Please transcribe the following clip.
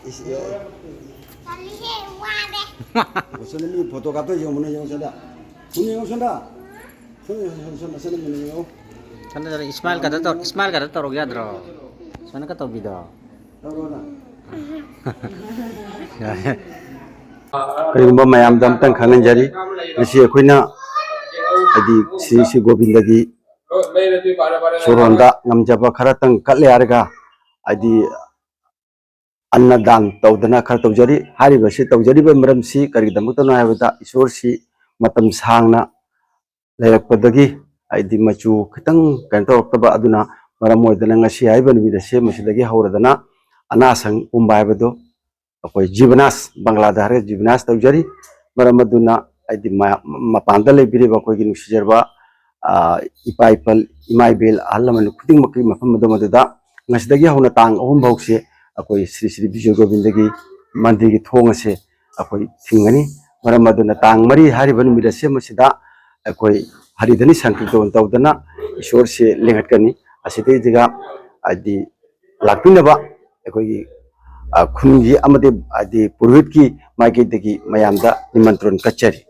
Sana ni foto kato yang mana yang sana? Sini yang sana. Sana mana yang? Sana dari Ismail kata tor ya dro. Sana kata bido. Tahu na. ꯀꯔꯤꯒꯨꯝꯕ ꯃꯌꯥꯝꯗ ꯑꯝꯇꯪ ꯈꯪꯍꯟꯖꯔꯤ ꯉꯁꯤ ꯑꯩꯈꯣꯏꯅ ꯍꯥꯏꯗꯤ ꯁ꯭ꯔꯤ ꯒꯣꯕꯤꯟꯗꯒꯤ ꯁꯣꯔꯣꯟꯗ ꯉꯝꯖꯕ ꯈꯔꯇꯪ ꯀꯠꯂꯦ ꯍꯥꯏꯔꯒ ꯍꯥꯏꯗꯤ ꯑꯟꯅ ꯗꯥꯟ ꯇꯧꯗꯅ ꯈꯔ ꯇꯧꯖꯔꯤ ꯍꯥꯏꯔꯤꯕꯁꯤ ꯇꯧꯖꯔꯤꯕ ꯃꯔꯝꯁꯤ ꯀꯔꯤꯒꯤꯗꯃꯛꯇꯅꯣ ꯍꯥꯏꯕꯗ ꯏꯁꯣꯔꯁꯤ ꯃꯇꯝ ꯁꯥꯡꯅ ꯂꯩꯔꯛꯄꯗꯒꯤ ꯍꯥꯏꯗꯤ ꯃꯆꯨ ꯈꯤꯇꯪ ꯀꯩꯅꯣ ꯇꯧꯔꯛꯇꯕ ꯑꯗꯨꯅ ꯃꯔꯝ ꯑꯣꯏꯗꯅ ꯉꯁꯤ ꯍꯥꯏꯔꯤꯕ ꯅꯨꯃꯤꯠ ꯑꯁꯤ ꯃꯁꯤꯗꯒꯤ ꯍꯧꯔꯗꯅ ꯑꯅꯥꯁꯪ ꯎꯝꯕ ꯍꯥꯏꯕꯗꯨ ꯑꯩꯈꯣꯏ ꯖꯤꯕꯅꯥꯁ ꯕꯪꯒ꯭ꯂꯥꯗ ꯍꯥꯏꯔꯒ ꯖꯤꯕꯅꯥꯁ ꯇꯧꯖꯔꯤ ꯃꯔꯝ ꯑꯗꯨꯅ ꯍꯥꯏꯗꯤ ꯃꯄꯥꯟꯗ ꯂꯩꯕꯤꯔꯤꯕ ꯑꯩꯈꯣꯏꯒꯤ ꯅꯨꯡꯁꯤꯖꯔꯕ ꯏꯄꯥ ꯏꯄꯜ ꯏꯃꯥ ꯏꯕꯦꯜ ꯑꯍꯜ ꯂꯃꯟ ꯈꯨꯗꯤꯡꯃꯛꯀꯤ ꯃꯐꯝ ꯑꯗꯨꯗ ꯉꯁꯤꯗꯒꯤ ꯍꯧꯅ ꯇꯥꯡ 3 ꯐꯥꯎꯁꯦ ꯑꯩꯈꯣꯏ ꯁ꯭ꯔꯤ ꯕꯤꯖꯣꯏ ꯒꯣꯕꯤꯟꯗꯒꯤ ꯃꯟꯗꯤꯔꯒꯤ ꯊꯣꯡ ꯑꯁꯦ ꯑꯩꯈꯣꯏ ꯊꯤꯡꯒꯅꯤ ꯃꯔꯝ ꯑꯗꯨꯅ ꯇꯥꯡ 4 ꯍꯥꯏꯔꯤꯕ ꯅꯨꯃꯤꯠ ꯑꯁꯤ ꯃꯁꯤꯗ ꯑꯩꯈꯣꯏ ꯍꯔꯤꯙꯅꯤ ꯁꯪꯀꯤꯔꯇꯣꯟ ꯇꯧꯗꯅ ꯏꯁꯣꯔꯁꯦ ꯂꯦꯡꯍꯠꯀꯅꯤ ꯑꯁꯤꯗꯩꯁꯤꯒ ꯍꯥꯏꯗꯤ ꯂꯥꯛꯄꯤꯅꯕ ꯑꯩꯈꯣꯏꯒꯤ ꯈꯨꯟꯒꯤ ꯑꯃꯗꯤ ꯍꯥꯏꯗꯤ ꯄꯨꯔꯣꯍꯤꯠꯀꯤ ꯃꯥꯏꯀꯩꯗꯒꯤ ꯃꯌꯥꯝꯗ ꯅꯤꯃꯟꯇ꯭ꯔꯣꯟ ꯀꯠꯆꯔꯤ